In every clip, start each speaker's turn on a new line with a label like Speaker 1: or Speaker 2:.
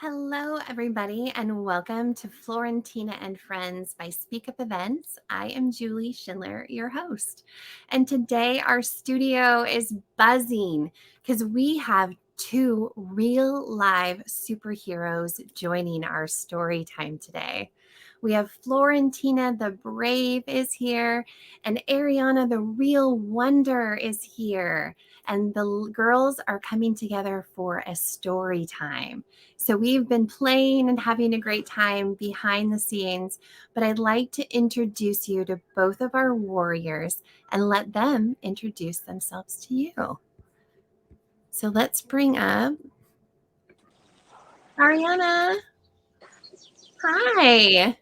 Speaker 1: Hello, everybody, and welcome to Florentina and Friends by SpeakUp Events. I am Julie Schindler, your host. And today our studio is buzzing because we have two real live superheroes joining our story time today. We have Florentina the Brave is here, and Arianna the Real Wonder is here. And the girls are coming together for a story time. So we've been playing and having a great time behind the scenes, but I'd like to introduce you to both of our warriors and let them introduce themselves to you. So let's bring up Arianna. Hi.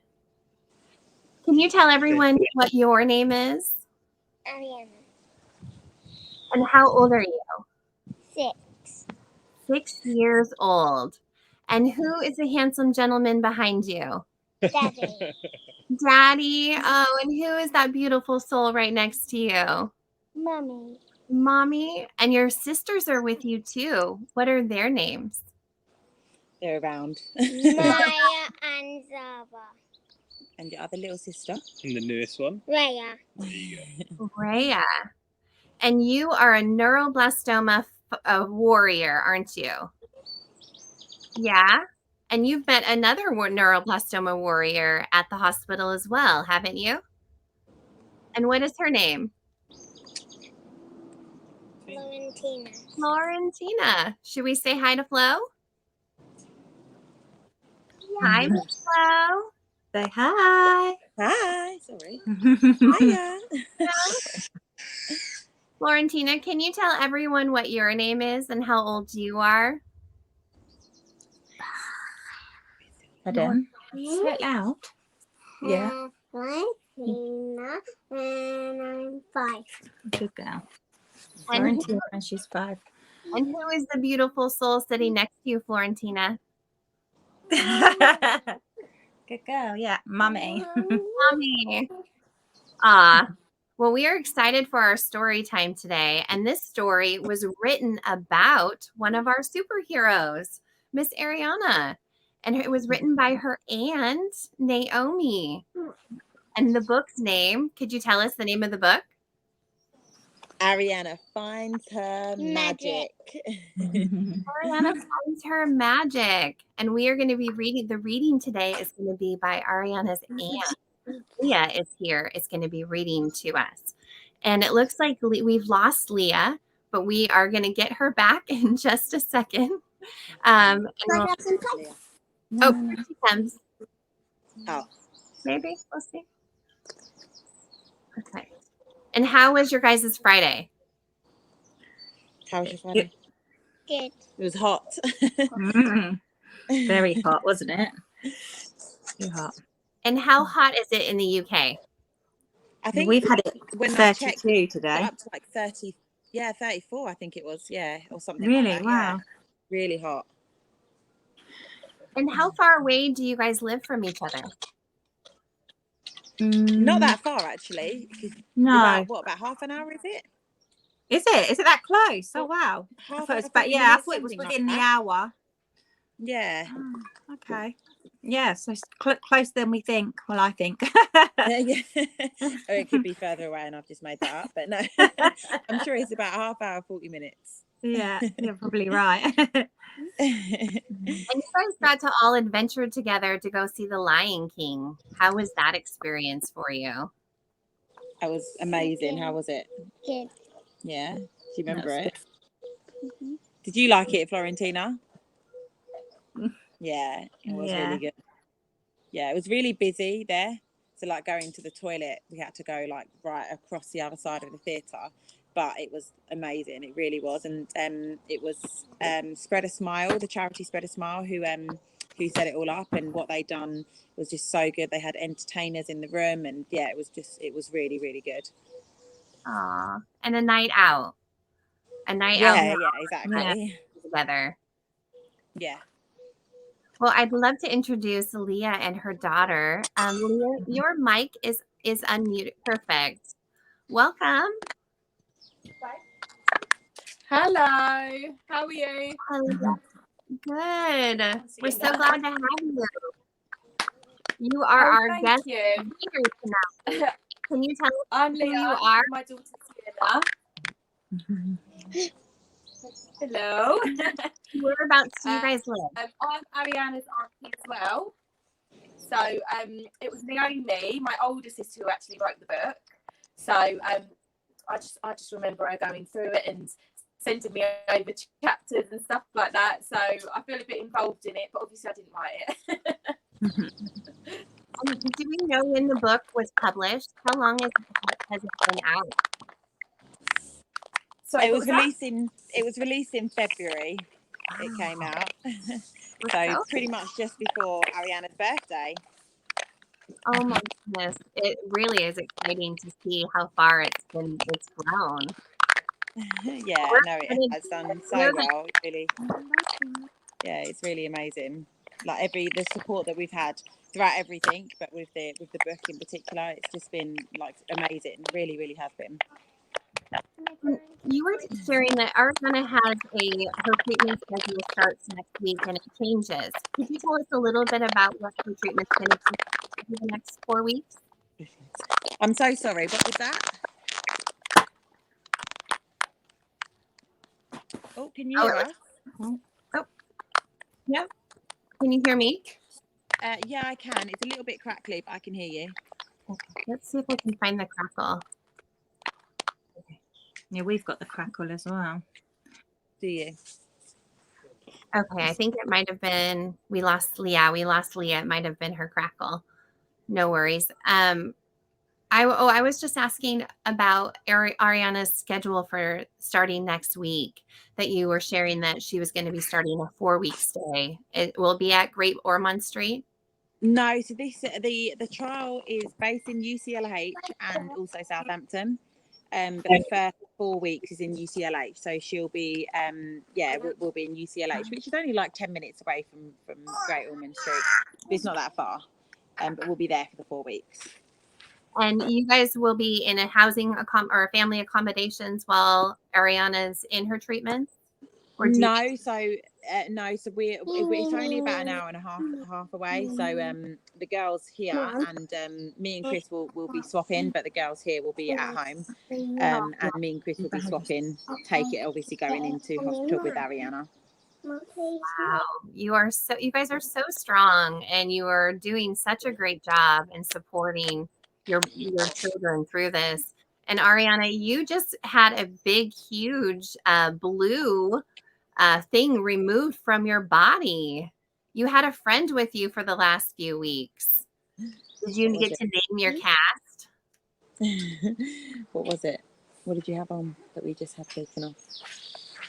Speaker 1: Can you tell everyone what your name is?
Speaker 2: Arianna.
Speaker 1: And how old are you?
Speaker 2: 6.
Speaker 1: 6 years old. And who is the handsome gentleman behind you?
Speaker 2: Daddy.
Speaker 1: Daddy. Oh, and who is that beautiful soul right next to you?
Speaker 2: Mommy.
Speaker 1: Mommy. And your sisters are with you too. What are their names?
Speaker 3: They're around.
Speaker 2: Maya and Zaba.
Speaker 3: And your other little sister?
Speaker 4: And the newest one?
Speaker 2: Raya.
Speaker 1: Rhea. And you are a neuroblastoma warrior, aren't you? Yeah. And you've met another neuroblastoma warrior at the hospital as well, haven't you? And what is her name?
Speaker 2: Florentina.
Speaker 1: Florentina. Should we say hi to Flo? Hi, Miss Flo.
Speaker 5: Say hi.
Speaker 3: Hi. Sorry. Hiya.
Speaker 1: Florentina, can you tell everyone what your name is and how old you are?
Speaker 5: Pardon? Say it loud. Yeah.
Speaker 2: Florentina, and I'm 5.
Speaker 5: Good girl.
Speaker 1: And,
Speaker 5: Florentina, and she's 5.
Speaker 1: and who is the beautiful soul sitting next to you, Florentina?
Speaker 5: Good girl. Yeah, mummy.
Speaker 1: Mommy. Ah. Well, we are excited for our story time today. And this story was written about one of our superheroes, Miss Arianna. And it was written by her aunt, Naomi. And the book's name, could you tell us the name of the book?
Speaker 3: Arianna finds her magic.
Speaker 1: Arianna finds her magic. And we are going to be reading, the reading today is going to be by Arianna's aunt. Leah is here, is going to be reading to us. And it looks like we've lost Leah, but we are going to get her back in just a second. Oh, here she comes.
Speaker 3: Oh.
Speaker 1: Maybe. We'll see. Okay. And how was your guys' Friday?
Speaker 3: How was your Friday?
Speaker 2: Good.
Speaker 3: It was hot.
Speaker 5: Very hot, wasn't it? Too hot.
Speaker 1: And how hot is it in the UK?
Speaker 3: I think
Speaker 5: we've had it
Speaker 3: when
Speaker 5: 32 today.
Speaker 3: Up to like 30, 34, I think it was, or something.
Speaker 5: Really?
Speaker 3: Like that.
Speaker 5: Wow.
Speaker 3: Yeah. Really hot.
Speaker 1: And how far away do you guys live from each other?
Speaker 3: Not that far, actually.
Speaker 5: No.
Speaker 3: About half an hour, is it?
Speaker 5: Is it? Is it that close? Oh, wow. I thought it was within the hour.
Speaker 3: Yeah.
Speaker 5: Oh, okay. Yeah, so it's closer than we think. Well, I think.
Speaker 3: Yeah. Or it could be further away and I've just made that up. But no, I'm sure it's about half hour, 40 minutes.
Speaker 5: Yeah, you're probably right.
Speaker 1: And you guys got to all adventure together to go see The Lion King. How was that experience for you?
Speaker 3: That was amazing. How was it?
Speaker 2: Good.
Speaker 3: Yeah. Do you remember
Speaker 5: That's
Speaker 3: it? Mm-hmm. Did you like it, Florentina? Yeah, it was really good. Yeah, it was really busy there. So like going to the toilet, we had to go like right across the other side of the theatre. But it was amazing. It really was. And it was Spread a Smile, the charity Spread a Smile, who set it all up, and what they'd done was just so good. They had entertainers in the room, and yeah, it was really, really good.
Speaker 1: Aw. And a night out.
Speaker 3: Yeah, exactly.
Speaker 1: Together.
Speaker 3: Yeah.
Speaker 1: Well, I'd love to introduce Leah and her daughter. Leah, your mic is unmuted. Perfect. Welcome.
Speaker 6: Hello. How are you?
Speaker 1: Hello. Good. We're so
Speaker 4: Sienna.
Speaker 1: glad to have you. You are our
Speaker 4: Thank
Speaker 1: guest
Speaker 4: you.
Speaker 1: speaker tonight. Can you tell us
Speaker 4: I'm
Speaker 1: who
Speaker 4: Leah.
Speaker 1: you are?
Speaker 4: My daughter Sienna. Hello.
Speaker 1: Whereabouts do you guys live?
Speaker 4: I'm Arianna's auntie as well. So it was Naomi, my older sister, who actually wrote the book. So I just remember her going through it and sending me over chapters and stuff like that. So I feel a bit involved in it, but obviously I didn't write it.
Speaker 1: Do we know when the book was published? How long has it been out?
Speaker 4: So
Speaker 3: It was released in February. It came out. So pretty much just before Arianna's birthday.
Speaker 1: Oh my goodness. It really is exciting to see how far it's grown.
Speaker 3: Yeah, no, it has done so well. Really, yeah, it's really amazing. Like the support that we've had throughout everything, but with the book in particular, it's just been like amazing. Really, really has been.
Speaker 1: You were sharing that Arianna has her treatment schedule starts next week and it changes. Could you tell us a little bit about what her treatment's going to be for the next 4 weeks?
Speaker 3: I'm so sorry. What was that? Oh, can you hear us?
Speaker 1: Oh, yeah. Can you hear me?
Speaker 3: Yeah, I can. It's a little bit crackly, but I can hear you.
Speaker 1: Okay, let's see if I can find the crackle.
Speaker 5: Yeah, we've got the crackle as well.
Speaker 3: Do you?
Speaker 1: Okay, I think it might have been we lost Leah. It might have been her crackle. No worries. I was just asking about Arianna's schedule for starting next week. That you were sharing that she was going to be starting a 4-week stay. It will be at Great Ormond Street.
Speaker 3: No, so the trial is based in UCLH and also Southampton. But the first 4 weeks is in UCLH, so she'll be we'll be in UCLH, which is only like 10 minutes away from Great Ormond Street. It's not that far, but we'll be there for the 4 weeks.
Speaker 1: And you guys will be in a housing or family accommodations while Arianna's in her treatment?
Speaker 3: No, so we're it's only about an hour and a half away. So the girls here and me and Chris will be swapping, but the girls here will be at home. And me and Chris will be swapping. Obviously going into hospital with Arianna.
Speaker 1: Wow, you guys are so strong, and you are doing such a great job in supporting your children through this. And Arianna, you just had a big, huge blue thing removed from your body. You had a friend with you for the last few weeks. Did you get to name your cast?
Speaker 3: What was it? What did you have on that we just had taken off?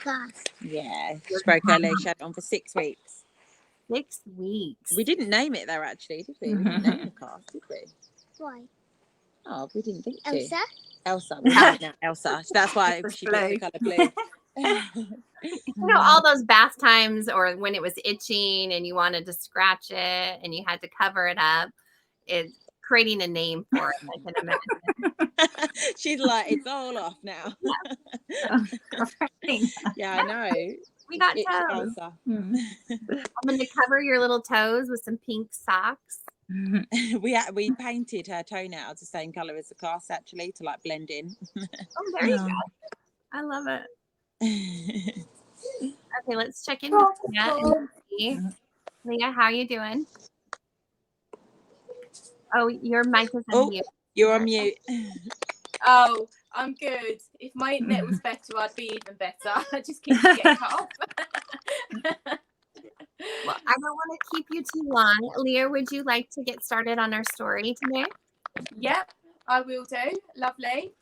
Speaker 2: Cast.
Speaker 3: Yeah, she broke her leg. She had it on for 6 weeks.
Speaker 1: 6 weeks.
Speaker 3: We didn't name it though, actually, did we? We didn't name the cast, did we?
Speaker 2: Why?
Speaker 3: Oh, we didn't think to.
Speaker 2: Elsa?
Speaker 3: Elsa. We'll have it now, Elsa. That's why she picked the colour blue.
Speaker 1: You know, all those bath times or when it was itching and you wanted to scratch it and you had to cover it up, it's creating a name for it, I can imagine.
Speaker 3: She's like, it's all off now. Yeah, I know.
Speaker 1: We got
Speaker 3: Itchy
Speaker 1: toes.
Speaker 3: Elsa.
Speaker 1: I'm going to cover your little toes with some pink socks.
Speaker 3: We painted her toenails the same colour as the cast, actually, to like blend in.
Speaker 1: Oh, there you go. I love it. Okay, let's check in with Leah and see. Leah, how are you doing? Oh, your mic is on mute.
Speaker 3: You're on mute.
Speaker 4: Oh, I'm good. If my internet was better, I'd be even better. I just keep getting cut off.
Speaker 1: Well, I don't want to keep you too long. Leah, would you like to get started on our story today?
Speaker 4: Yep, I will do. Lovely.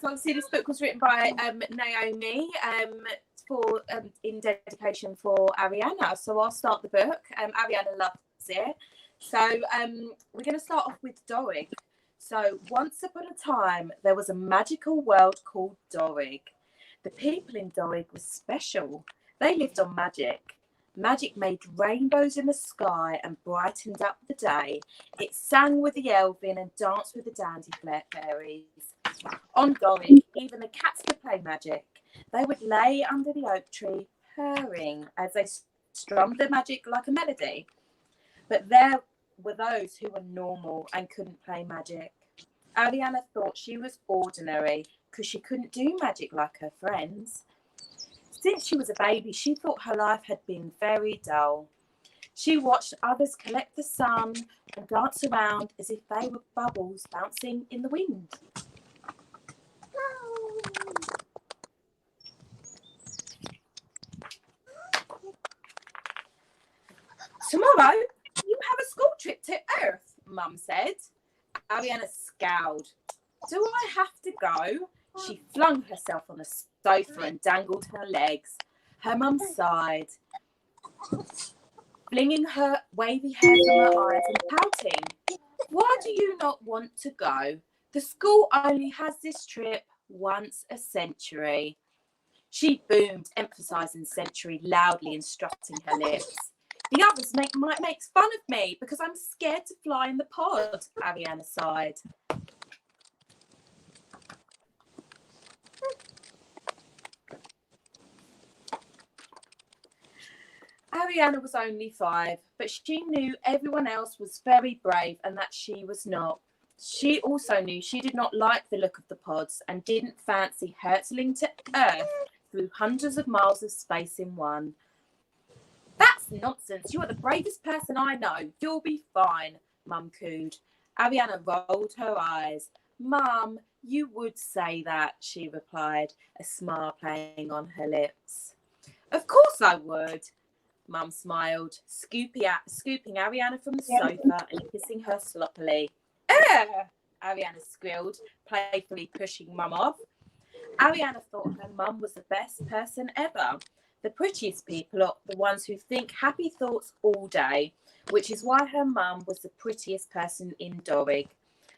Speaker 4: So obviously this book was written by Naomi in dedication for Arianna. So I'll start the book. Arianna loves it. So we're going to start off with Dorig. So once upon a time, there was a magical world called Dorig. The people in Dorig were special. They lived on magic. Magic made rainbows in the sky and brightened up the day. It sang with the elfin and danced with the dandy fairies. On Dorig, even the cats could play magic. They would lay under the oak tree, purring as they strummed their magic like a melody. But there were those who were normal and couldn't play magic. Arianna thought she was ordinary because she couldn't do magic like her friends. Since she was a baby, she thought her life had been very dull. She watched others collect the sun and dance around as if they were bubbles bouncing in the wind. Tomorrow, you have a school trip to Earth, Mum said. Arianna scowled. Do I have to go? She flung herself on the sofa and dangled her legs. Her mum sighed, flinging her wavy hair from her eyes and pouting. Why do you not want to go? The school only has this trip once a century. She boomed, emphasising century loudly and strutting her lips. The others might make fun of me because I'm scared to fly in the pod, Arianna sighed. Arianna was only 5, but she knew everyone else was very brave and that she was not. She also knew she did not like the look of the pods and didn't fancy hurtling to Earth through hundreds of miles of space in one. That's nonsense. You are the bravest person I know. You'll be fine, Mum cooed. Arianna rolled her eyes. Mum, you would say that, she replied, a smile playing on her lips. Of course I would. Mum smiled, scooping Arianna from the sofa and kissing her sloppily. Arianna squealed, playfully pushing Mum off. Arianna thought her mum was the best person ever. The prettiest people are the ones who think happy thoughts all day, which is why her mum was the prettiest person in Dorrig.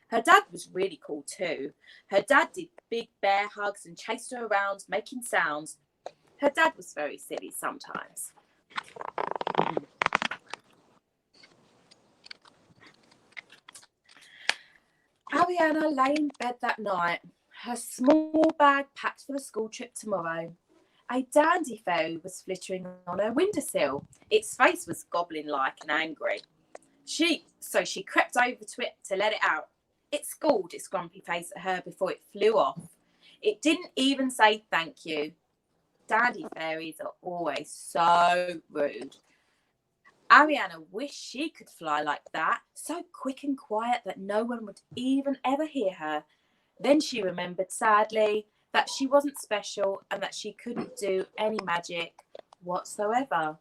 Speaker 4: Her dad was really cool too. Her dad did big bear hugs and chased her around, making sounds. Her dad was very silly sometimes. Arianna lay in bed that night, her small bag packed for the school trip tomorrow. A dandy fairy was flittering on her windowsill. Its face was goblin-like and angry. So she crept over to it to let it out. It scowled its grumpy face at her before it flew off. It didn't even say thank you. Dandy fairies are always so rude. Arianna wished she could fly like that, so quick and quiet that no one would even ever hear her. Then she remembered sadly that she wasn't special and that she couldn't do any magic whatsoever.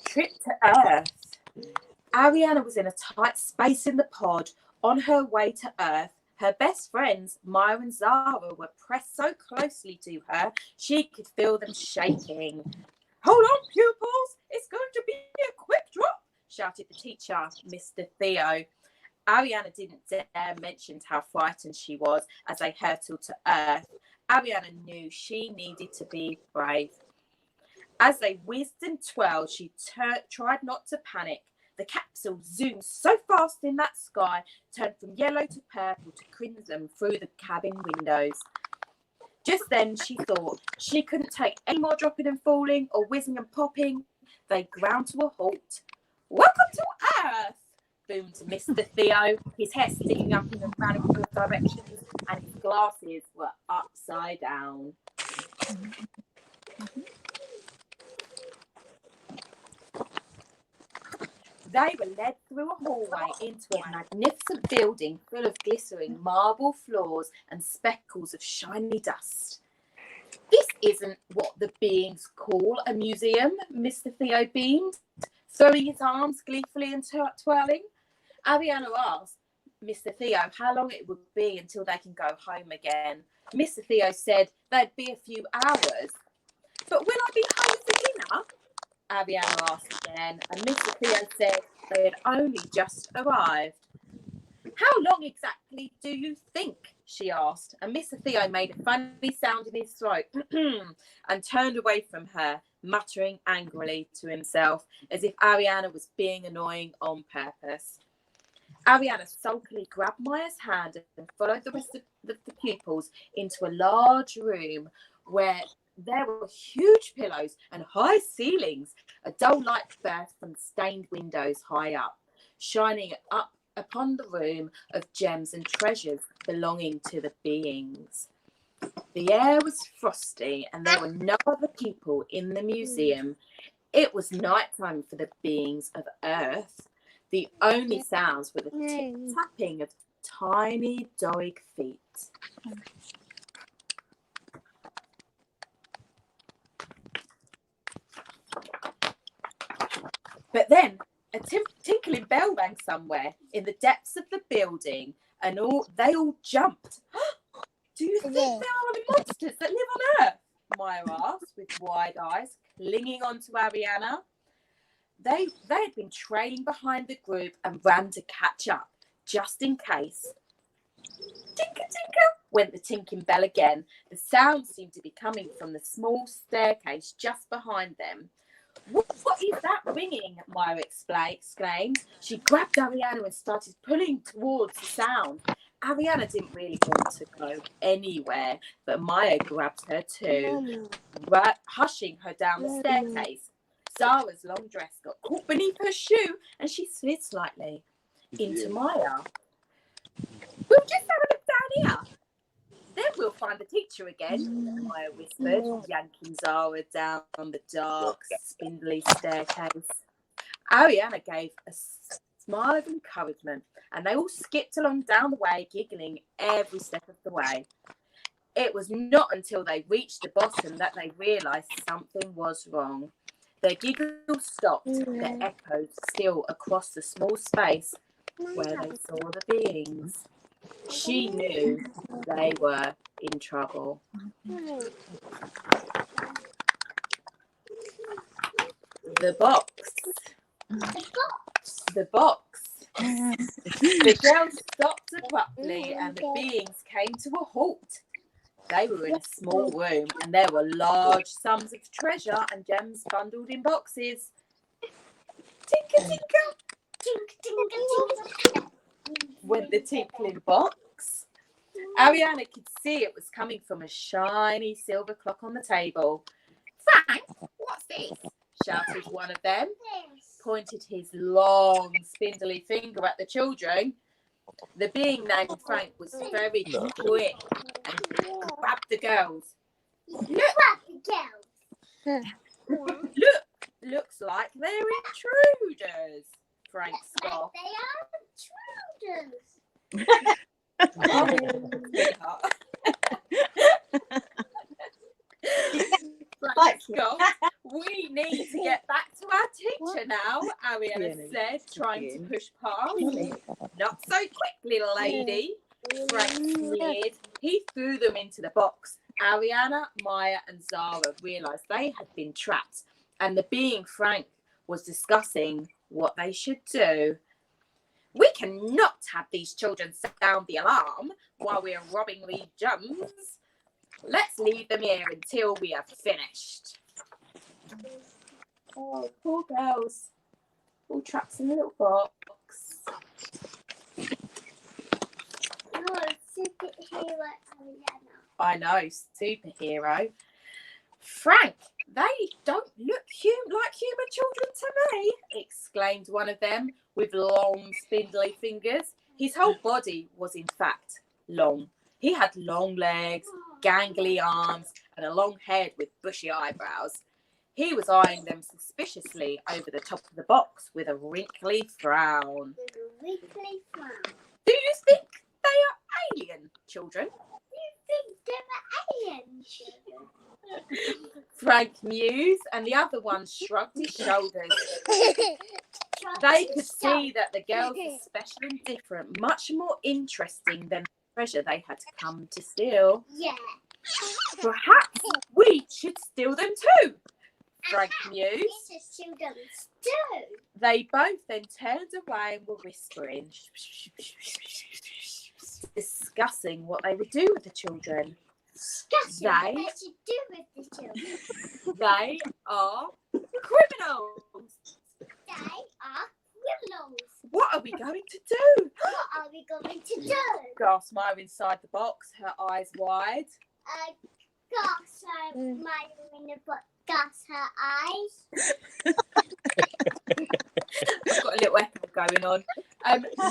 Speaker 4: Trip to Earth. Arianna was in a tight space in the pod. On her way to Earth, her best friends, Maya and Zara, were pressed so closely to her, she could feel them shaking. Hold on, pupils, it's going to be a quick drop, shouted the teacher, Mr. Theo. Arianna didn't dare mention how frightened she was as they hurtled to Earth. Arianna knew she needed to be brave. As they whizzed and twirled, she tried not to panic. The capsule zoomed so fast in that sky, turned from yellow to purple to crimson through the cabin windows. Just then she thought she couldn't take any more dropping and falling or whizzing and popping. They ground to a halt. Welcome to Earth, boomed Mr. Theo, his hair sticking up in the radical directions and his glasses were upside down. They were led through a hallway into a magnificent building full of glittering marble floors and speckles of shiny dust. This isn't what the beings call a museum, Mr. Theo beamed, throwing his arms gleefully and twirling. Arianna asked Mr. Theo how long it would be until they can go home again. Mr. Theo said there'd be a few hours. But will I be home for dinner? Arianna asked again, and Mr. Theo said they had only just arrived. How long exactly do you think? She asked, and Mr. Theo made a funny sound in his throat and turned away from her, muttering angrily to himself, as if Arianna was being annoying on purpose. Arianna sulkily grabbed Maya's hand and followed the rest of the pupils into a large room where there were huge pillows and high ceilings. A dull light burst from stained windows high up, shining up upon the room of gems and treasures belonging to the beings. The air was frosty and there were no other people in the museum. It was nighttime for the beings of Earth. The only sounds were the tip-tapping of tiny doig feet. But then a tinkling bell rang somewhere in the depths of the building, and they all jumped. Do you think there are any monsters that live on Earth? Maya asked with wide eyes, clinging on to Arianna. They had been trailing behind the group and ran to catch up, just in case. Tinker, tinker, went the tinking bell again. The sound seemed to be coming from the small staircase just behind them. What is that ringing? Maya exclaimed. She grabbed Arianna and started pulling towards the sound. Arianna didn't really want to go anywhere, but Maya grabbed her too, hushing her down the staircase. Zara's long dress got caught beneath her shoe and she slid slightly into Maya. We'll just have a look down here. Then we'll find the teacher again, Maya whispered, yanking Zara down the dark, spindly staircase. Arianna gave a smile of encouragement and they all skipped along down the way, giggling every step of the way. It was not until they reached the bottom that they realised something was wrong. Their giggles stopped, their echoes still across the small space where they saw the beings. She knew they were in trouble. The box. The girls stopped abruptly and the beings came to a halt. They were in a small room and there were large sums of treasure and gems bundled in boxes. Tinker, tinker, tinker, tinker, tinker, went the tinkling box. Arianna could see it was coming from a shiny silver clock on the table. Frank, what's this? Shouted one of them, pointed his long, spindly finger at the children. The being named Frank was very quick and grabbed the girls. Looks like they're intruders, Frank scoffed.
Speaker 2: They are intruders.
Speaker 4: Frank scoffed. We need to get back to our teacher now, Arianna said, trying to push past. Not so quick, little lady, Frank sneered. He threw them into the box. Arianna, Maya and Zara realised they had been trapped and the being Frank was discussing what they should do. We cannot have these children sound the alarm while we are robbing these gems. Let's leave them here until we have finished. Oh, poor girls. All trapped in a little box.
Speaker 2: Superhero Arianna.
Speaker 4: I know, superhero. Frank, they don't look like human children to me, exclaimed one of them with long, spindly fingers. His whole body was, in fact, long. He had long legs, gangly arms, and a long head with bushy eyebrows. He was eyeing them suspiciously over the top of the box with a wrinkly frown. Do you think they are alien children? Frank mused, and the other one shrugged his shoulders. They could see that the girls were special and different, much more interesting than the treasure they had come to steal.
Speaker 2: Yeah.
Speaker 4: Perhaps we should steal them too, Frank mused. They both then turned away and were whispering, discussing what they would do with the children. They are criminals.
Speaker 2: They are criminals.
Speaker 4: What are we going to do?
Speaker 2: are we going to do?
Speaker 4: gasped Maya inside the box, her eyes wide.
Speaker 2: Gas her, Maya in the box. Gas her eyes.
Speaker 4: I've got a little echo going on.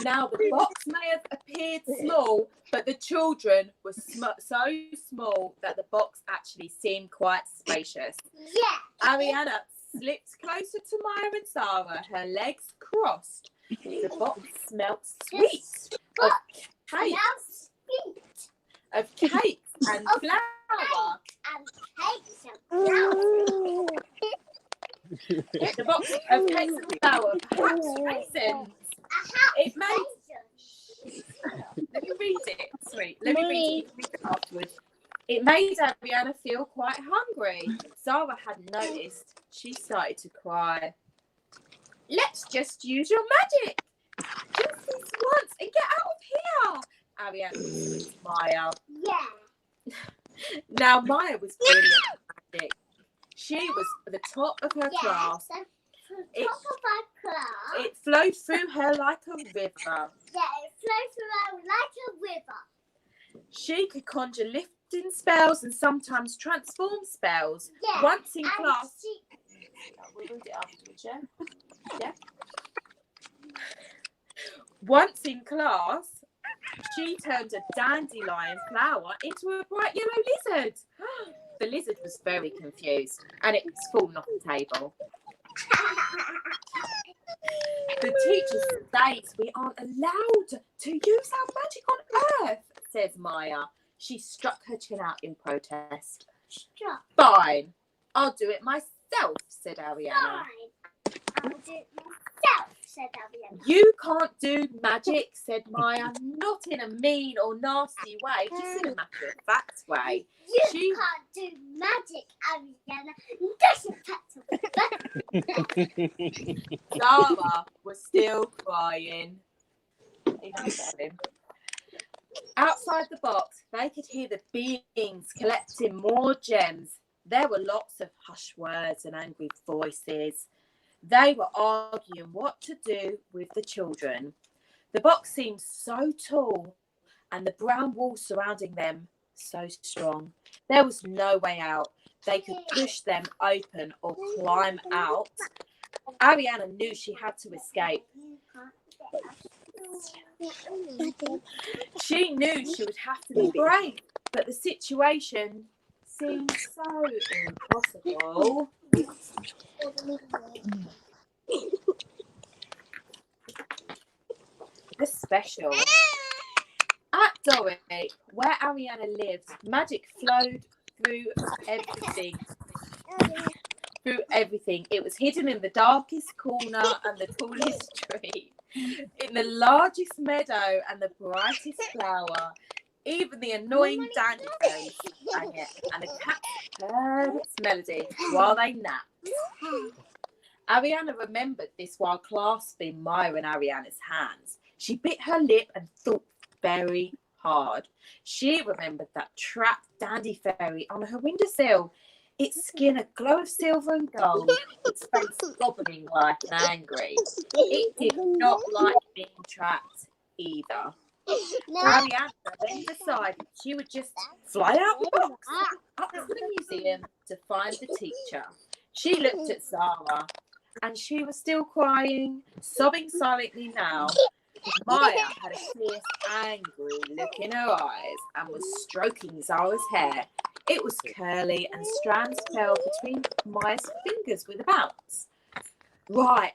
Speaker 4: Now the box may have appeared small, but the children were so small that the box actually seemed quite spacious.
Speaker 2: Yeah.
Speaker 4: Arianna slipped closer to Maya and Sarah, her legs crossed. The box smelt sweet of cakes, and flour.
Speaker 2: And cakes and flowers.
Speaker 4: The box of cakes and flour, perhaps raisins. It made. Let me read it. Sorry, let me read it. You can read it afterwards. It made Arianna feel quite hungry. Sarah had noticed. She started to cry. Let's just use your magic. Just this once and get out of here. Arianna whispered to Maya.
Speaker 2: Yeah.
Speaker 4: Now Maya was brilliant at magic. She was at the top of her class.
Speaker 2: Top of our class.
Speaker 4: It flowed through her like a river.
Speaker 2: Yeah, it flows around like a river.
Speaker 4: She could conjure lifting spells and sometimes transform spells.
Speaker 2: Yeah.
Speaker 4: Once in
Speaker 2: and
Speaker 4: class. We'll read it afterwards, yeah? Yeah. Once in class, she turned a dandelion flower into a bright yellow lizard. The lizard was very confused and it was fallen off the table. The teacher states we aren't allowed to use our magic on Earth, says Maya. She struck her chin out in protest. Fine, I'll do it myself, said Arianna.
Speaker 2: Fine. I'll do it myself, said Arianna.
Speaker 4: You can't do magic, said Maya, not in a mean or nasty way, just in a matter-of-fact way.
Speaker 2: You can't do magic, Arianna.
Speaker 4: Sarah was still crying. Outside the box, they could hear the beings collecting more gems. There were lots of hushed words and angry voices. They were arguing what to do with the children. The box seemed so tall and the brown wall surrounding them so strong. There was no way out. They could push them open or climb out. Arianna knew she had to escape. She knew she would have to be brave, but the situation seemed so impossible. The special. At Doric, where Arianna lived, magic flowed through everything. It was hidden in the darkest corner and the tallest tree, in the largest meadow and the brightest flower. Even the annoying dandelions sang it, and the cat heard its melody while they napped. Arianna remembered this while clasping Maya in Arianna's hands. She bit her lip and thought very hard. She remembered that trapped dandy fairy on her windowsill, its skin a glow of silver and gold, its face gobbling like and angry. It did not like being trapped either. Arianna then decided she would just fly out the box up to the museum to find the teacher. She looked at Sarah and she was still crying, sobbing silently now. Maya had a fierce, angry look in her eyes and was stroking Zara's hair. It was curly and strands fell between Maya's fingers with a bounce. Right,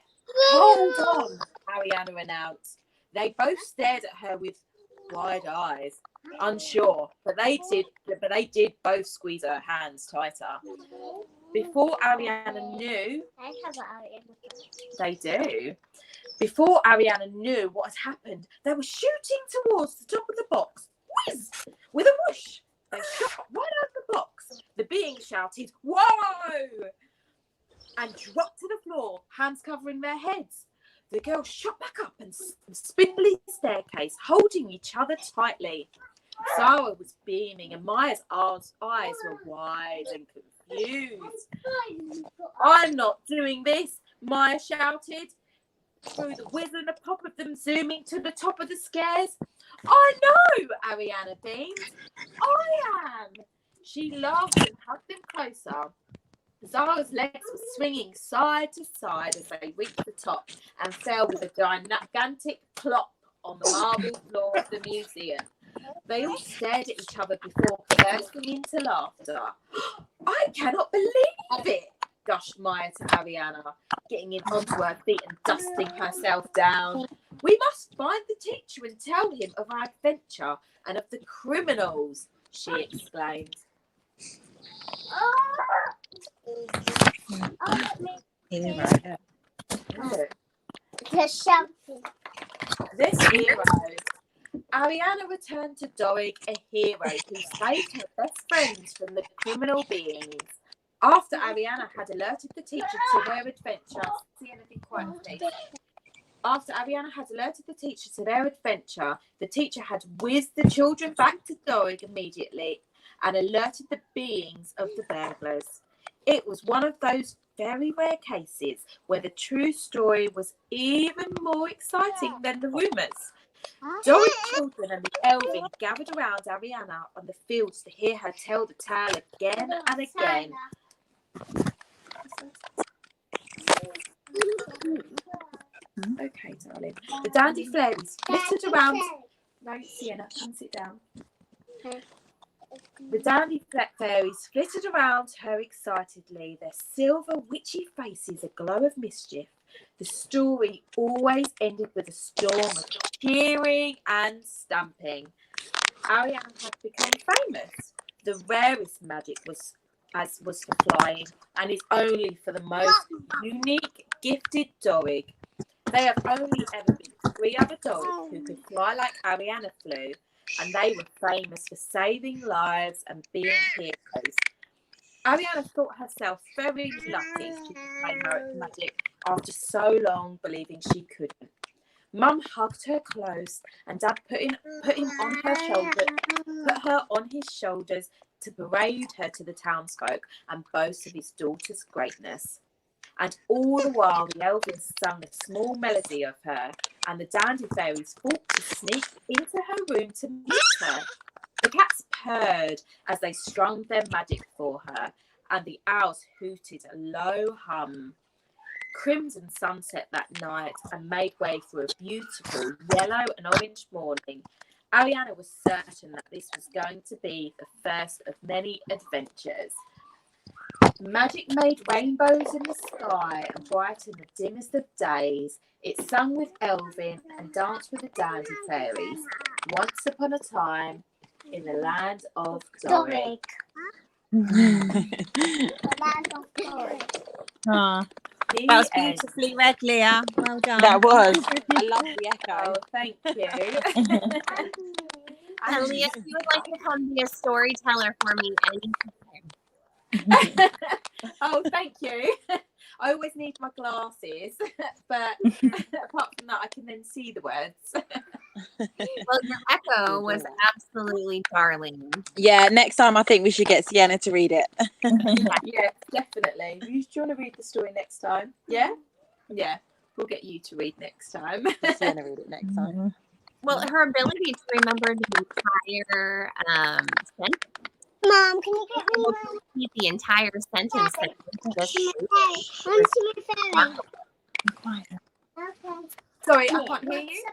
Speaker 4: hold on, Arianna announced. They both stared at her with wide eyes, unsure, but they did both squeeze her hands tighter. Before Arianna knew, Before Arianna knew what had happened, they were shooting towards the top of the box. Whiz! With a whoosh, they shot right out of the box. The being shouted, "Whoa!" and dropped to the floor, hands covering their heads. The girls shot back up and spindly staircase, holding each other tightly. Sarah was beaming and Maya's eyes were wide and confused. "I'm not doing this," Maya shouted. through the whiz and a pop of them zooming to the top of the stairs. I know, Arianna beamed. I am. She laughed and hugged them closer. Zara's legs were swinging side to side as they reached the top and fell with a gigantic plop on the marble floor of the museum. They all stared at each other before bursting into laughter. I cannot believe it, gushed Maya to Arianna, getting in onto her feet and dusting herself down. We must find the teacher and tell him of our adventure and of the criminals, she exclaimed. This hero. Arianna returned to Dorig, a hero who saved her best friends from the criminal beings. After Arianna had alerted the teacher to their adventure, the teacher had whizzed the children back to Dorig immediately and alerted the beings of the burglars. It was one of those very rare cases where the true story was even more exciting than the rumours. Dorig children and the elven gathered around Arianna on the fields to hear her tell the tale again and again. Okay, darling. The dandy fairies flitted around. No, Sienna, come sit down. The dandy fairies flitted around her excitedly, their silver witchy faces aglow of mischief. The story always ended with a storm of cheering and stamping. Arianna had become famous. The rarest magic was for flying, and is only for the most unique, gifted Dorig. There have only ever been 3 other Dorigs who could fly like Arianna flew, and they were famous for saving lives and being heroes. Arianna thought herself very lucky she could play magic after so long believing she couldn't. Mum hugged her close, and Dad put her on his shoulders to parade her to the townsfolk and boast of his daughter's greatness. And all the while the elves sung a small melody of her, and the dandy fairies fought to sneak into her room to meet her. The cats purred as they strummed their magic for her, and the owls hooted a low hum. Crimson sunset that night and made way for a beautiful yellow and orange morning. Arianna was certain that this was going to be the first of many adventures. Magic made rainbows in the sky and brightened the dimmest of days. It sung with Elvin and danced with the dandy fairies. Once upon a time, in the land of Dorig.
Speaker 5: That was beautifully read, Leah. Well done.
Speaker 3: That was. I love the echo.
Speaker 4: Oh, thank you.
Speaker 1: And Leah, if you would like to come be a storyteller for me anytime.
Speaker 4: Oh, thank you. I always need my glasses, but apart from that, I can then see the words.
Speaker 1: Well, your echo was absolutely darling.
Speaker 3: Yeah, next time I think we should get Sienna to read it.
Speaker 4: Yeah, definitely. Do you want to read the story next time? Yeah? Yeah, we'll get you to read next time.
Speaker 3: Sienna read it next time.
Speaker 1: Well, her ability to remember the entire sentence.
Speaker 2: Mom, can you get me one?
Speaker 1: Repeat the entire sentence. That
Speaker 2: Okay.
Speaker 4: Sorry, I can't hear you.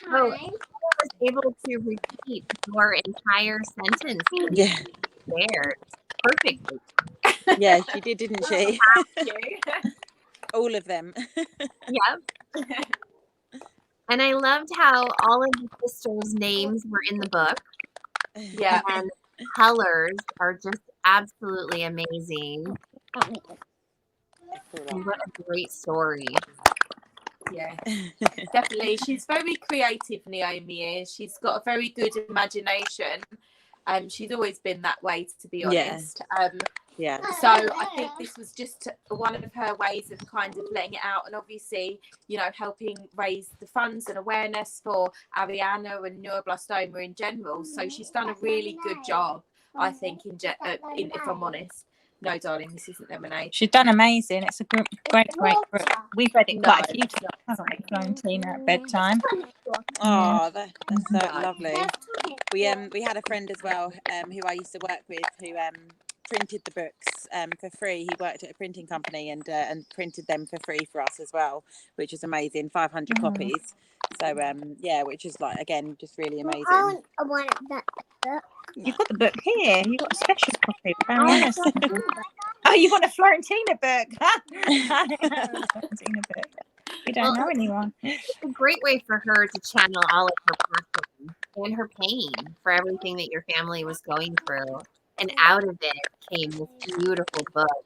Speaker 1: I was able to repeat your entire sentence.
Speaker 3: Yeah.
Speaker 1: There, perfectly.
Speaker 3: Yeah, she did, didn't she?
Speaker 4: Thank you.
Speaker 3: All of them.
Speaker 1: Yep. And I loved how all of the sisters' names were in the book.
Speaker 4: Yeah.
Speaker 1: And colors are just absolutely amazing. And what a great story.
Speaker 4: Yeah, definitely. She's very creative, Naomi is. She's got a very good imagination. She's always been that way, to be honest.
Speaker 3: Yeah.
Speaker 4: So I think this was just one of her ways of kind of letting it out, and obviously, you know, helping raise the funds and awareness for Arianna and Neuroblastoma in general. So she's done a really good job, I think, if I'm honest. No, darling, this isn't lemonade.
Speaker 5: She's done amazing. It's a great book. We've read it quite a
Speaker 4: No.
Speaker 5: few times, haven't we, Florentina, at bedtime?
Speaker 3: Oh, that's so
Speaker 4: No.
Speaker 3: lovely. We had a friend as well who I used to work with who printed the books for free. He worked at a printing company and printed them for free for us as well, which is amazing. 500 copies. So which is like, again, just really amazing.
Speaker 2: I want that book.
Speaker 5: You've got the book here. You've got a special copy of Arianna's. Oh, you want a Florentina book? Florentina book. You don't know anyone.
Speaker 1: It's a great way for her to channel all of her passion and her pain for everything that your family was going through. And out of it came this beautiful book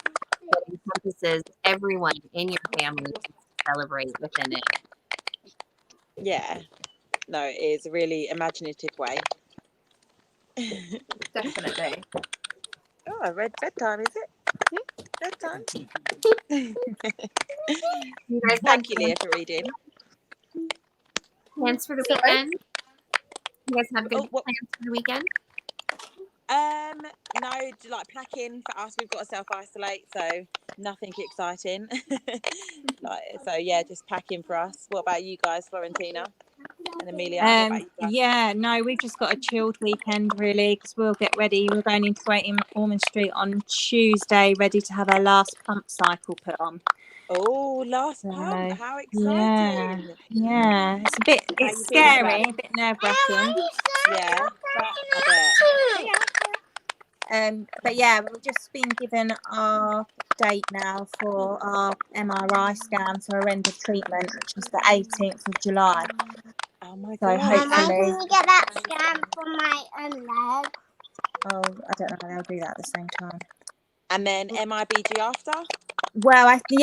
Speaker 1: that encompasses everyone in your family to celebrate within it.
Speaker 3: Yeah. No, it is a really imaginative way.
Speaker 4: Definitely.
Speaker 3: Oh, I read bedtime, is it? Bedtime.
Speaker 1: You guys
Speaker 3: Thank you, Leah, for reading.
Speaker 1: plans for the
Speaker 4: Sorry?
Speaker 1: weekend? You guys have good
Speaker 3: Oh, what-
Speaker 1: plans for the weekend?
Speaker 3: No, like packing for us, we've got to self-isolate, so nothing exciting. Just packing for us. What about you guys, Florentina and Amelia? What about you guys?
Speaker 5: Yeah, no, we've just got a chilled weekend really, because we'll get ready. We're going into 18 Ormond Street on Tuesday, ready to have our last pump cycle put on.
Speaker 3: Oh, last
Speaker 5: So,
Speaker 3: pump! How
Speaker 5: Yeah,
Speaker 3: exciting!
Speaker 5: yeah, it's
Speaker 3: How you feeling
Speaker 5: scary,
Speaker 3: about
Speaker 5: a bit nerve-wracking.
Speaker 3: Yeah, I bet.
Speaker 5: But yeah, we've just been given our date now for our MRI scan for our end of treatment, which is the 18th of July.
Speaker 3: Oh my
Speaker 5: So
Speaker 3: god!
Speaker 5: hopefully-
Speaker 2: Can you get that scan for my leg?
Speaker 5: Oh, I don't know how they'll do that at the same time.
Speaker 3: And then MIBG after?
Speaker 5: Well, I think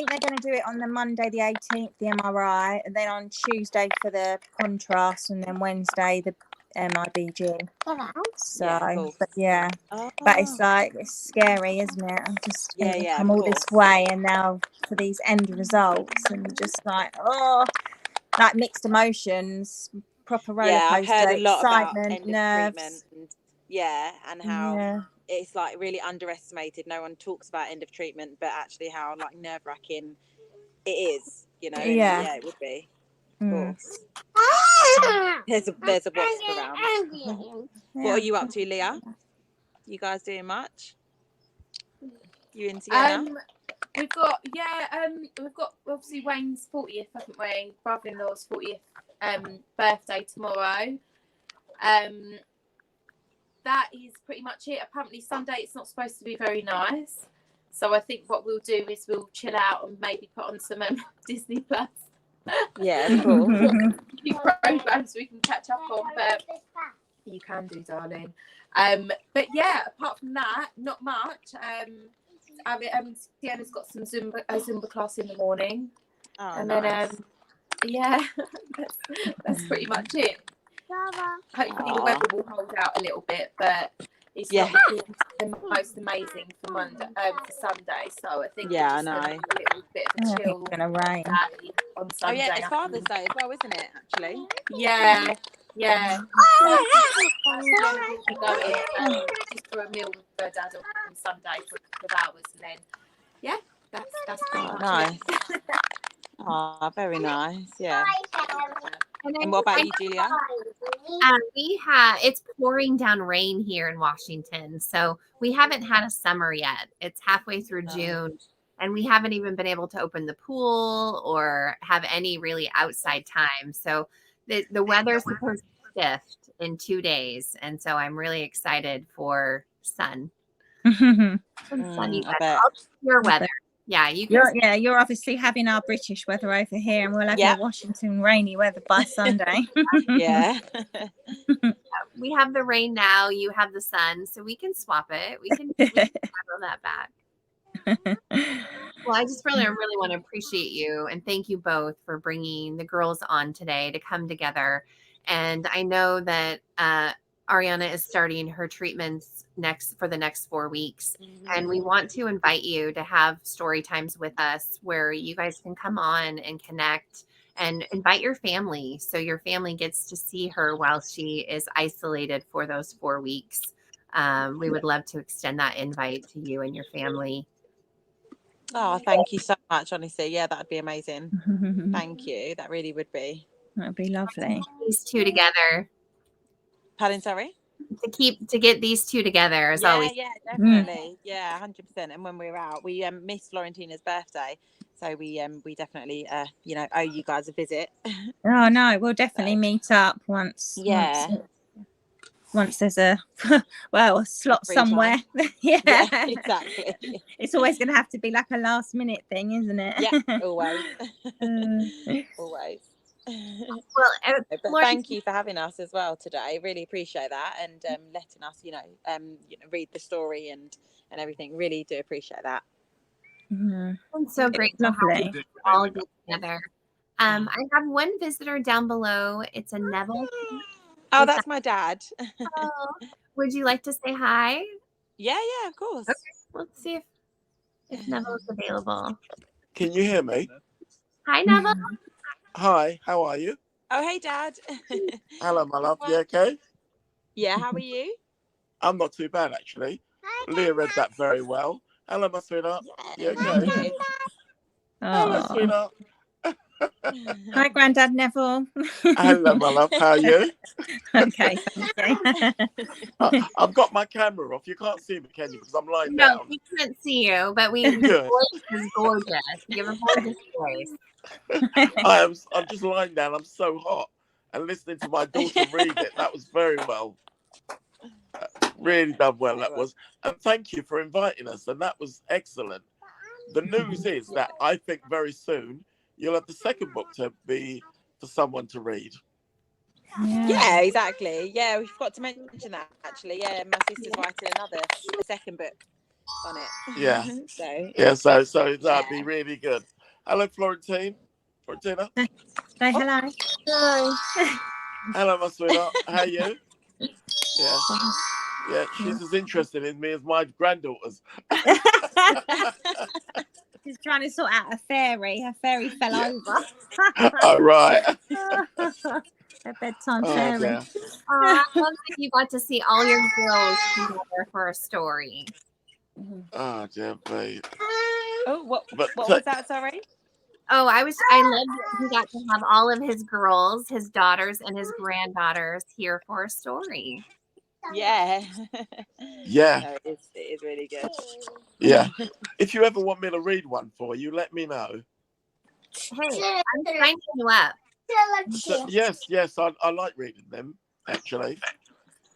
Speaker 5: they're going to do it on the Monday, the 18th, the MRI, and then on Tuesday for the contrast, and then Wednesday the MIBG. So,
Speaker 3: Yeah, cool.
Speaker 5: but yeah,
Speaker 3: Oh.
Speaker 5: but it's like, it's scary, isn't it? I'm just thinking,
Speaker 3: Yeah,
Speaker 5: come
Speaker 3: of
Speaker 5: all this
Speaker 3: course.
Speaker 5: way, and now for these end results, and just like, like mixed emotions, proper roller
Speaker 3: Yeah, I've
Speaker 5: coaster,
Speaker 3: heard a lot about
Speaker 5: excitement,
Speaker 3: end of
Speaker 5: nerves.
Speaker 3: treatment and how
Speaker 5: Yeah.
Speaker 3: it's like really underestimated. No one talks about end of treatment, but actually how like nerve-wracking it is, you know. And
Speaker 5: Yeah.
Speaker 3: it would be, of
Speaker 5: Mm.
Speaker 3: course. There's a wasp around. What are you up to, Leah? You guys doing much? You in Sienna?
Speaker 4: We've got obviously Wayne's 40th, haven't we? Brother-in-law's 40th birthday tomorrow. That is pretty much it. Apparently Sunday it's not supposed to be very nice, so I think what we'll do is we'll chill out and maybe put on some Disney Plus.
Speaker 3: Yeah, cool.
Speaker 4: Few programs we can catch up on, but you can do, darling. But yeah, apart from that, not much. Sienna's got some Zumba class in the morning,
Speaker 3: Oh,
Speaker 4: and
Speaker 3: nice.
Speaker 4: then that's pretty much it. Hopefully the weather will hold out a little bit, but it's not looking the most amazing for for Sunday. So I think
Speaker 3: Yeah, I
Speaker 4: we're just
Speaker 3: know.
Speaker 4: gonna have a little bit of a
Speaker 5: I think
Speaker 4: chill
Speaker 5: it's gonna rain.
Speaker 4: day on
Speaker 3: Oh
Speaker 4: Sunday.
Speaker 3: yeah, it's Father's Day as well, isn't it? Actually.
Speaker 4: Yeah. We'll be going just for a meal with her dad on Sunday for a couple of hours, and then that's pretty much
Speaker 3: Nice.
Speaker 4: it.
Speaker 3: Oh, very nice. Yeah.
Speaker 1: And
Speaker 3: And what about you, Julia?
Speaker 1: It's pouring down rain here in Washington, so we haven't had a summer yet. It's halfway through June, and we haven't even been able to open the pool or have any really outside time. So the weather's supposed to shift in 2 days, and so I'm really excited for sun. Some sunny
Speaker 3: I
Speaker 1: weather.
Speaker 3: bet.
Speaker 1: Your weather. Yeah,
Speaker 5: You're obviously having our British weather over here, and we'll have your Washington rainy weather by Sunday.
Speaker 3: Yeah.
Speaker 1: we have the rain now, you have the sun, so we can swap it. We can handle that back. Well, I just really want to appreciate you and thank you both for bringing the girls on today to come together. And I know that Arianna is starting her treatments for the next 4 weeks. And we want to invite you to have story times with us where you guys can come on and connect and invite your family. So your family gets to see her while she is isolated for those 4 weeks. we would love to extend that invite to you and your family.
Speaker 3: Oh, thank you so much, honestly. Yeah, that'd be amazing. Thank you. That really would be.
Speaker 5: That'd be lovely.
Speaker 1: These two together.
Speaker 3: Pardon, sorry?
Speaker 1: To get these two together is always.
Speaker 3: Yeah, definitely. Yeah, 100%. And when we're out, we missed Florentina's birthday, so we definitely owe you guys a visit.
Speaker 5: Oh no, we'll definitely meet up once.
Speaker 3: Yeah.
Speaker 5: Once there's a slot
Speaker 3: Free
Speaker 5: somewhere.
Speaker 3: Yeah, exactly.
Speaker 5: It's always going to have to be like a last minute thing, isn't it?
Speaker 3: Yeah, always. Always.
Speaker 1: Well,
Speaker 3: But thank you for having us as well today. Really appreciate that, and letting us, read the story and everything. Really do appreciate that.
Speaker 1: It's so great to have you all get together. I have one visitor down below. It's a Neville.
Speaker 3: Oh, that's my dad.
Speaker 1: Oh, would you like to say hi?
Speaker 3: Yeah, of course.
Speaker 1: Okay, let's see if Neville is available.
Speaker 6: Can you hear me?
Speaker 1: Hi, Neville.
Speaker 6: Hi, how are you?
Speaker 3: Oh, hey, Dad.
Speaker 6: Hello, my love. You okay?
Speaker 3: Yeah, how are you?
Speaker 6: I'm not too bad, actually. Leah read that very well. Hello, my sweetheart. You okay? Hello, sweetheart.
Speaker 5: Hi, Grandad Neville.
Speaker 6: Hello, my love. How are you?
Speaker 5: Okay, thank you.
Speaker 6: I've got my camera off. You can't see me, can you? Because I'm lying
Speaker 1: No,
Speaker 6: down.
Speaker 1: we can't see you, but your voice is gorgeous. You have a gorgeous voice.
Speaker 6: I'm just lying down. I'm so hot. And listening to my daughter read it. That was very well. Really done well, that was. And thank you for inviting us. And that was excellent. The news is that I think very soon you'll have the second book to be for someone to read.
Speaker 3: Yeah, exactly. Yeah, we forgot to mention that, actually. Yeah, my sister's writing a second book on it.
Speaker 6: Yeah. So that'd be really good. Hello, Florentina.
Speaker 5: Say hello.
Speaker 2: Hello.
Speaker 6: Hello, my sweetheart. How are you? Yeah, she's as interested in me as my granddaughters.
Speaker 5: She's trying to sort out a fairy. Her fairy fell over.
Speaker 6: Oh, right.
Speaker 5: Her bedtime fairy.
Speaker 6: Dear.
Speaker 1: I love that you got to see all your girls together for a story.
Speaker 6: Oh, dear, babe.
Speaker 3: Oh, what was that, sorry?
Speaker 1: Oh, I love that he got to have all of his girls, his daughters, and his granddaughters here for a story.
Speaker 3: Yeah.
Speaker 6: Yeah.
Speaker 3: No, it is really good.
Speaker 6: Yeah. If you ever want me to read one for you, let me know.
Speaker 1: Hey, I'm signing you up.
Speaker 6: So, yes, I like reading them, actually.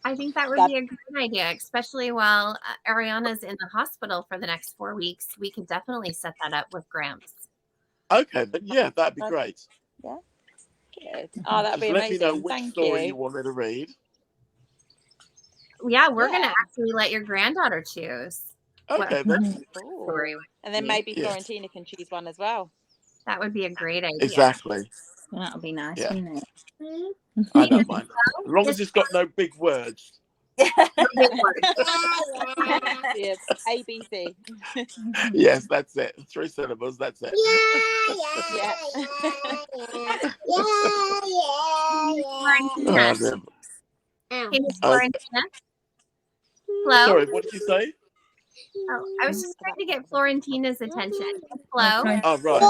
Speaker 1: I think that would be a great idea, especially while Arianna's in the hospital for the next 4 weeks. We could definitely set that up with Gramps.
Speaker 6: Okay, then yeah, that'd be great.
Speaker 3: Yeah. Good. Oh, that'd be
Speaker 6: Just
Speaker 3: amazing.
Speaker 6: let me know which
Speaker 3: Thank
Speaker 6: story
Speaker 3: you.
Speaker 6: you want me to read.
Speaker 1: Yeah, we're going to actually let your granddaughter choose.
Speaker 6: Okay, then.
Speaker 1: Story.
Speaker 3: And then maybe Florentina can choose one as well.
Speaker 1: That would be a great idea.
Speaker 6: Exactly.
Speaker 5: That'll be nice,
Speaker 6: Yeah.
Speaker 5: wouldn't it?
Speaker 6: I don't mind. As long as it's got no big words.
Speaker 3: Yes, ABC.
Speaker 6: Yes, that's it. 3 syllables, that's it.
Speaker 1: Hey, Miss Florentina. Hello?
Speaker 6: Sorry, what did you say?
Speaker 1: Oh, I was just trying to get Florentina's attention. Hello?
Speaker 5: Okay.
Speaker 6: Oh, right.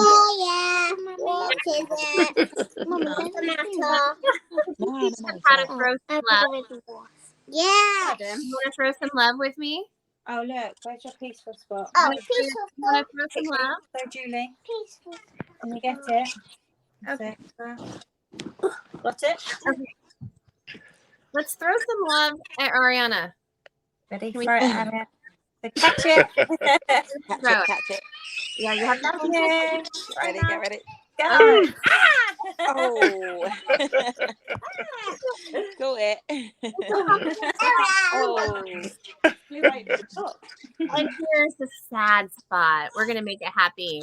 Speaker 1: How to throw some love.
Speaker 2: Yeah.
Speaker 1: You want to throw some love with me?
Speaker 5: Oh, look, where's your peaceful spot?
Speaker 2: Oh,
Speaker 1: You
Speaker 2: peaceful.
Speaker 1: want to throw some love?
Speaker 5: So, Julie,
Speaker 2: Peaceful.
Speaker 5: can you get it?
Speaker 1: Okay.
Speaker 5: Got it?
Speaker 1: Okay. Let's throw some love at Arianna.
Speaker 5: Ready?
Speaker 1: Can we-
Speaker 5: Throw it at her. So catch it.
Speaker 3: Catch it.
Speaker 1: Yeah, you have to.
Speaker 5: Love you.
Speaker 3: Ready, get ready.
Speaker 5: Go.
Speaker 3: Oh. Got it. Oh.
Speaker 1: And here's the sad spot. We're going to make it happy.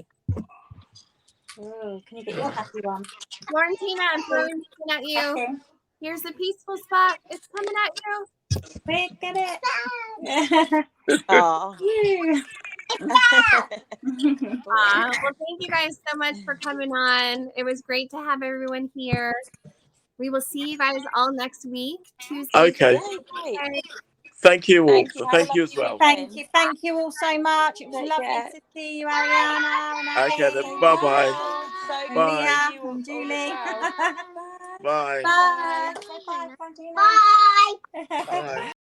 Speaker 5: Oh, can you get your happy one?
Speaker 1: Florentina, I'm throwing something at you.
Speaker 5: Okay.
Speaker 1: Here's the peaceful spot. It's coming at you.
Speaker 5: Quick, get it.
Speaker 3: Oh.
Speaker 1: Well, thank you guys so much for coming on. It was great to have everyone here. We will see you guys all next week, Tuesday.
Speaker 6: Okay.
Speaker 3: Great.
Speaker 6: Thank you all.
Speaker 3: Thank you. Have a
Speaker 6: Thank you as
Speaker 3: lovely
Speaker 6: well.
Speaker 3: weekend.
Speaker 5: Thank you all so much. It was
Speaker 3: Take
Speaker 5: lovely
Speaker 3: care.
Speaker 5: to see you, Arianna and
Speaker 6: Okay, then.
Speaker 5: Asim,
Speaker 6: Bye-bye.
Speaker 3: So
Speaker 5: and
Speaker 3: good to
Speaker 6: Bye.
Speaker 3: see
Speaker 5: Leah
Speaker 3: you all
Speaker 5: and
Speaker 3: as
Speaker 5: Julie.
Speaker 3: well. Bye.
Speaker 6: Bye.
Speaker 5: Bye. Say bye, Florentina.
Speaker 2: Bye.
Speaker 5: Bye.
Speaker 6: Bye.